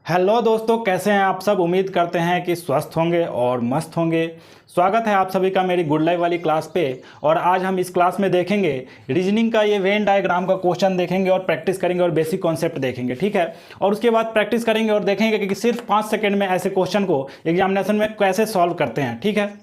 Hello दोस्तों, कैसे हैं आप सब। उम्मीद करते हैं कि स्वस्थ होंगे और मस्त होंगे। स्वागत है आप सभी का मेरी गुड लाइफ वाली क्लास पे। और आज हम इस क्लास में देखेंगे रीजनिंग का ये वेन डायग्राम का क्वेश्चन देखेंगे और प्रैक्टिस करेंगे और बेसिक कॉन्सेप्ट देखेंगे, ठीक है। और उसके बाद प्रैक्टिस करेंगे और देखेंगे कि सिर्फ 5 सेकेंड में ऐसे क्वेश्चन को एग्जामिनेशन में कैसे सॉल्व करते हैं, ठीक है।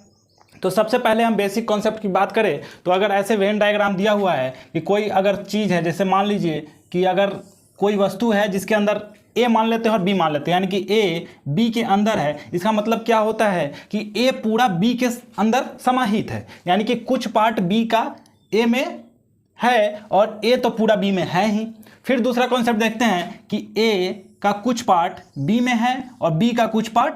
तो सबसे पहले हम बेसिक कॉन्सेप्ट की बात करें तो अगर ऐसे वेन डायग्राम दिया हुआ है कि कोई अगर चीज़ है, जैसे मान लीजिए कि अगर कोई वस्तु है जिसके अंदर ए मान लेते हैं और बी मान लेते हैं, यानी कि ए बी के अंदर है। इसका मतलब क्या होता है कि ए पूरा बी के अंदर समाहित है, यानी कि कुछ पार्ट बी का ए में है और ए तो पूरा बी में है ही। फिर दूसरा कॉन्सेप्ट देखते हैं कि ए का कुछ पार्ट बी में है और बी का कुछ पार्ट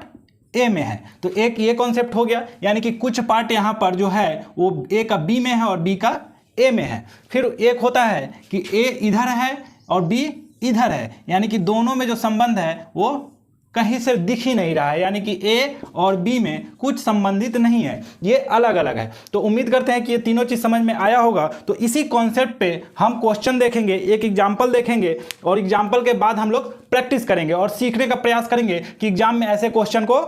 ए में है। तो एक ये कॉन्सेप्ट हो गया, यानी कि कुछ पार्ट यहाँ पर जो है वो ए का बी में है और बी का ए में है। फिर एक होता है कि ए इधर है और बी इधर है, यानी कि दोनों में जो संबंध है वो कहीं से दिख ही नहीं रहा है, यानी कि ए और बी में कुछ संबंधित नहीं है, ये अलग अलग है। तो उम्मीद करते हैं कि ये तीनों चीज़ समझ में आया होगा। तो इसी कॉन्सेप्ट पे हम क्वेश्चन देखेंगे, एक एग्जाम्पल देखेंगे और एग्जाम्पल के बाद हम लोग प्रैक्टिस करेंगे और सीखने का प्रयास करेंगे कि एग्जाम में ऐसे क्वेश्चन को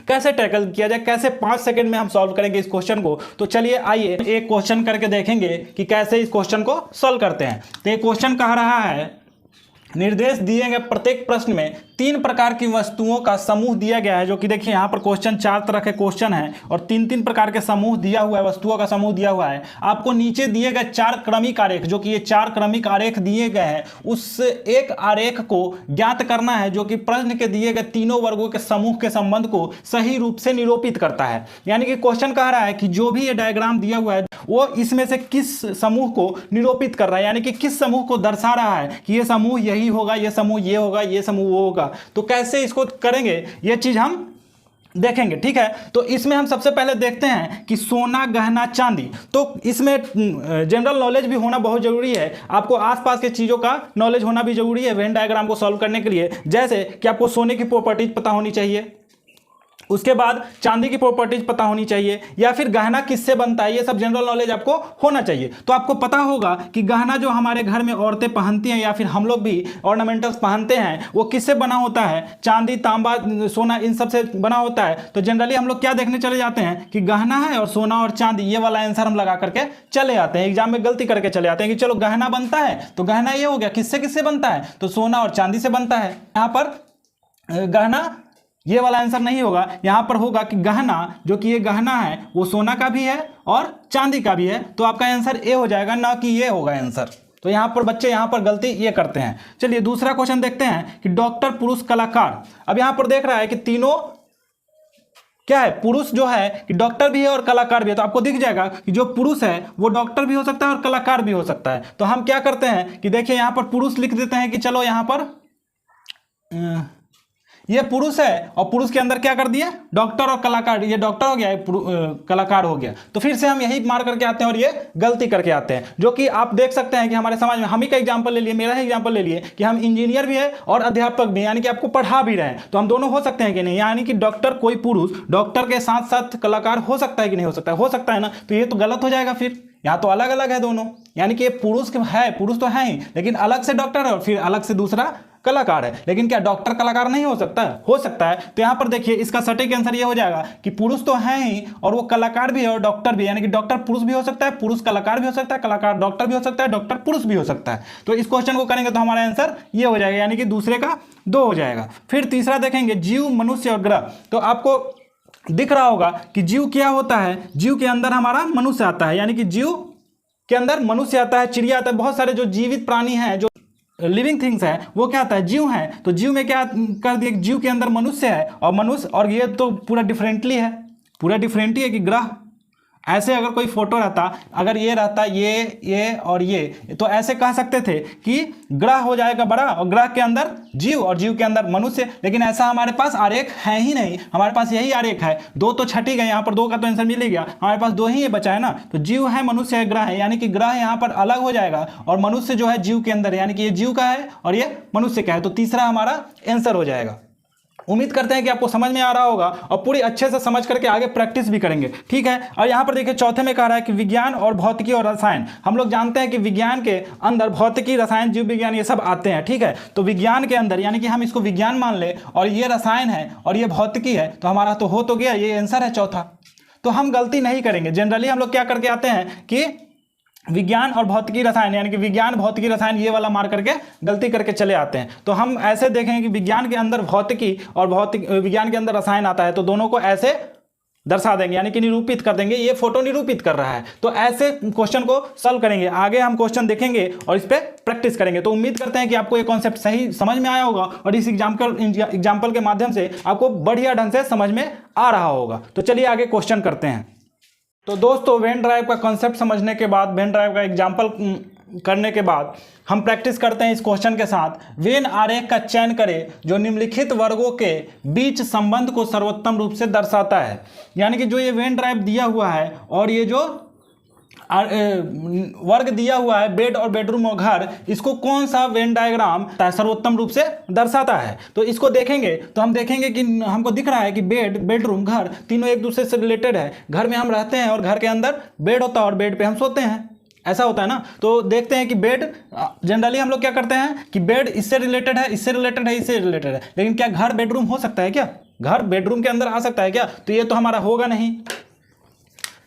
कैसे टैकल किया जाए, कैसे 5 सेकंड में हम सॉल्व करेंगे इस क्वेश्चन को। तो चलिए आइए एक क्वेश्चन करके देखेंगे कि कैसे इस क्वेश्चन को सॉल्व करते हैं। तो ये क्वेश्चन कह रहा है, निर्देश दिए गए प्रत्येक प्रश्न में 3 प्रकार की वस्तुओं का समूह दिया गया है। जो कि देखिए यहाँ पर क्वेश्चन 4 तरह के क्वेश्चन है और 3-3 प्रकार के समूह दिया हुआ है, वस्तुओं का समूह दिया हुआ है। आपको नीचे दिए गए 4 क्रमिक आरेख, जो कि ये 4 क्रमिक आरेख दिए गए हैं, उस एक आरेख को ज्ञात करना है जो कि प्रश्न के दिए गए तीनों वर्गों के समूह के संबंध को सही रूप से निरूपित करता है। यानी कि क्वेश्चन कह रहा है कि जो भी ये डायग्राम दिया हुआ है वो इसमें से किस समूह को निरूपित कर रहा है, यानी कि किस समूह को दर्शा रहा है कि ये समूह यही होगा, ये समूह ये होगा, ये समूह वो होगा। तो कैसे इसको करेंगे ये चीज हम देखेंगे, ठीक है। तो इसमें हम सबसे पहले देखते हैं कि सोना, गहना, चांदी। तो इसमें जनरल नॉलेज भी होना बहुत जरूरी है, आपको आसपास के चीज़ों का नॉलेज होना भी जरूरी है वेन डायग्राम को सॉल्व करने के लिए। जैसे कि आपको सोने की प्रॉपर्टीज पता होनी चाहिए, उसके बाद चांदी की प्रॉपर्टीज पता होनी चाहिए, या फिर गहना किससे बनता है, ये सब जनरल नॉलेज आपको होना चाहिए। तो आपको पता होगा कि गहना जो हमारे घर में औरतें पहनती हैं या फिर हम लोग भी ऑर्नामेंटल्स पहनते हैं वो किससे बना होता है, चांदी, तांबा, सोना, इन सब से बना होता है। तो जनरली हम लोग क्या देखने चले जाते हैं कि गहना है और सोना और चांदी, ये वाला आंसर हम लगा करके चले आते हैं। एग्जाम में गलती करके चले आते हैं कि चलो गहना बनता है तो गहना ये हो गया, किससे किससे बनता है, तो सोना और चांदी से बनता है। यहाँ पर गहना ये वाला आंसर नहीं होगा, यहां पर होगा कि गहना, जो कि ये गहना है वो सोना का भी है और चांदी का भी है। तो आपका आंसर ए हो जाएगा, ना कि ये होगा आंसर। तो यहां पर बच्चे यहां पर गलती ये करते हैं। चलिए दूसरा क्वेश्चन देखते हैं कि डॉक्टर, पुरुष, कलाकार। अब यहां पर देख रहा है कि तीनों क्या है, पुरुष जो है कि डॉक्टर भी है और कलाकार भी है। तो आपको दिख जाएगा कि जो पुरुष है वो डॉक्टर भी हो सकता है और कलाकार भी हो सकता है। तो हम क्या करते हैं कि देखिए यहां पर पुरुष लिख देते हैं कि चलो यहां पर ये पुरुष है और पुरुष के अंदर क्या कर दिया, डॉक्टर और कलाकार, ये डॉक्टर हो गया, कलाकार हो गया। तो फिर से हम यही मार करके आते हैं और ये गलती करके आते हैं, जो कि आप देख सकते हैं कि हमारे समाज में हम ही का एग्जांपल ले लिए, मेरा ही एग्जांपल ले लिए कि हम इंजीनियर भी है और अध्यापक भी, यानी कि आपको पढ़ा भी रहे हैं। तो हम दोनों हो सकते हैं कि नहीं, यानी कि डॉक्टर, कोई पुरुष डॉक्टर के साथ साथ कलाकार हो सकता है कि नहीं हो सकता है, हो सकता है ना। तो ये तो गलत हो जाएगा, फिर यहाँ तो अलग अलग है दोनों, यानी कि ये पुरुष है, पुरुष तो है ही, लेकिन अलग से डॉक्टर है और फिर अलग से दूसरा कलाकार है। लेकिन क्या डॉक्टर कलाकार नहीं हो सकता है, हो सकता है। तो यहाँ पर देखिए इसका सटीक आंसर ये हो जाएगा कि पुरुष तो है ही और वो कलाकार भी है और डॉक्टर भी, यानी कि डॉक्टर पुरुष भी हो सकता है, पुरुष कलाकार भी हो सकता है, कलाकार डॉक्टर भी हो सकता है, डॉक्टर पुरुष भी हो सकता है। तो इस क्वेश्चन को करेंगे तो हमारा आंसर ये हो जाएगा, यानी कि दूसरे का 2 हो जाएगा। फिर तीसरा देखेंगे जीव, मनुष्य और ग्रह। तो आपको दिख रहा होगा कि जीव क्या होता है, जीव के अंदर हमारा मनुष्य आता है, यानी कि जीव के अंदर मनुष्य आता है, चिड़िया आता है, बहुत सारे जो जीवित प्राणी हैं, जो लिविंग थिंग्स है वो क्या आता है, जीव है। तो जीव में क्या कर दिया, जीव के अंदर मनुष्य है और मनुष्य, और ये तो पूरा डिफरेंटली है, पूरा डिफरेंटली है कि ग्रह। ऐसे अगर कोई फोटो रहता, अगर ये रहता ये और ये, तो ऐसे कह सकते थे कि ग्रह हो जाएगा बड़ा और ग्रह के अंदर जीव और जीव के अंदर मनुष्य। लेकिन ऐसा हमारे पास आरेख है ही नहीं, हमारे पास यही आरेख है। 2 तो छटी गए, यहाँ पर 2 का तो आंसर मिल ही गया, हमारे पास 2 ही ये बचा है ना। तो जीव है, मनुष्य है, ग्रह है, यानी कि ग्रह यहाँ पर अलग हो जाएगा और मनुष्य जो है जीव के अंदर, यानी कि ये जीव का है और ये मनुष्य का है। तो तीसरा हमारा आंसर हो जाएगा। उम्मीद करते हैं कि आपको समझ में आ रहा होगा और पूरी अच्छे से समझ करके आगे प्रैक्टिस भी करेंगे, ठीक है। और यहाँ पर देखिए चौथे में कह रहा है कि विज्ञान और भौतिकी और रसायन। हम लोग जानते हैं कि विज्ञान के अंदर भौतिकी, रसायन, जीव विज्ञान ये सब आते हैं, ठीक है। तो विज्ञान के अंदर यानी कि हम इसको विज्ञान मान ले और ये रसायन है और ये भौतिकी है, तो हमारा तो हो तो गया, ये आंसर है चौथा। तो हम गलती नहीं करेंगे। जनरली हम लोग क्या करके आते हैं कि विज्ञान और भौतिकी रसायन यानी कि विज्ञान भौतिकी रसायन ये वाला मार करके गलती करके चले आते हैं। तो हम ऐसे देखेंगे कि विज्ञान के अंदर भौतिकी और विज्ञान के अंदर रसायन आता है, तो दोनों को ऐसे दर्शा देंगे यानी कि निरूपित कर देंगे। ये फोटो निरूपित कर रहा है, तो ऐसे क्वेश्चन को सॉल्व करेंगे। आगे हम क्वेश्चन देखेंगे और इस पर प्रैक्टिस करेंगे। तो उम्मीद करते हैं कि आपको ये कॉन्सेप्ट सही समझ में आया होगा और इस एग्जाम्पल के माध्यम से आपको बढ़िया ढंग से समझ में आ रहा होगा। तो चलिए आगे क्वेश्चन करते हैं। तो दोस्तों वेन ड्राइव का कॉन्सेप्ट समझने के बाद, वेन ड्राइव का एग्जाम्पल करने के बाद हम प्रैक्टिस करते हैं इस क्वेश्चन के साथ। वेन आरेख का चयन करें जो निम्नलिखित वर्गों के बीच संबंध को सर्वोत्तम रूप से दर्शाता है। यानी कि जो ये वेन ड्राइव दिया हुआ है और ये जो वर्ग दिया हुआ है बेड और बेडरूम और घर, इसको कौन सा वेन डायग्राम सर्वोत्तम रूप से दर्शाता है। तो इसको देखेंगे तो हम देखेंगे कि हमको दिख रहा है कि बेड, बेडरूम, घर तीनों एक दूसरे से रिलेटेड है। घर में हम रहते हैं और घर के अंदर बेड होता है और बेड पे हम सोते हैं, ऐसा होता है ना। तो देखते हैं कि बेड, जनरली हम लोग क्या करते हैं कि बेड इससे रिलेटेड है, इससे रिलेटेड है, इससे रिलेटेड है, लेकिन क्या घर बेडरूम हो सकता है क्या? घर बेडरूम के अंदर आ सकता है क्या? तो ये तो हमारा होगा नहीं,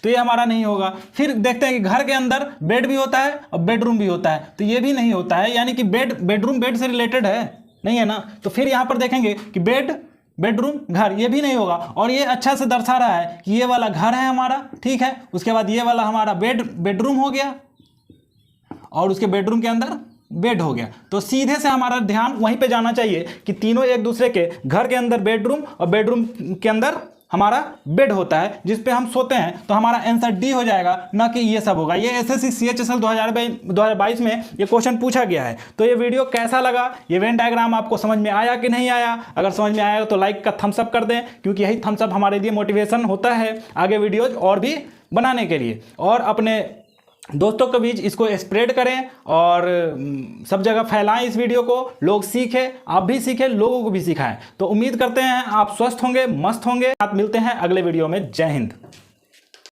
तो ये हमारा नहीं होगा। फिर देखते हैं कि घर के अंदर बेड भी होता है और बेडरूम भी होता है, तो ये भी नहीं होता है, यानी कि बेडरूम बेड से रिलेटेड है, नहीं है ना। तो फिर यहाँ पर देखेंगे कि बेड, बेडरूम, घर, ये भी नहीं होगा। और ये अच्छा से दर्शा रहा है कि ये वाला घर है हमारा, ठीक है। उसके बाद ये वाला हमारा बेडरूम हो गया और उसके बेडरूम के अंदर बेड हो गया। तो सीधे से हमारा ध्यान वहीं पे जाना चाहिए कि तीनों एक दूसरे के, घर के अंदर बेडरूम और बेडरूम के अंदर हमारा बेड होता है जिस पे हम सोते हैं। तो हमारा आंसर डी हो जाएगा, ना कि ये सब होगा। ये एसएससी CHSL 2022 में ये क्वेश्चन पूछा गया है। तो ये वीडियो कैसा लगा, ये वेन डायग्राम आपको समझ में आया कि नहीं आया? अगर समझ में आया तो लाइक का थम्स अप कर दें, क्योंकि यही थम्स अप हमारे लिए मोटिवेशन होता है आगे वीडियोज और भी बनाने के लिए। और अपने दोस्तों के बीच इसको स्प्रेड करें और सब जगह फैलाएं इस वीडियो को, लोग सीखें, आप भी सीखें, लोगों को भी सिखाएं। तो उम्मीद करते हैं आप स्वस्थ होंगे, मस्त होंगे। आप मिलते हैं अगले वीडियो में। जय हिंद।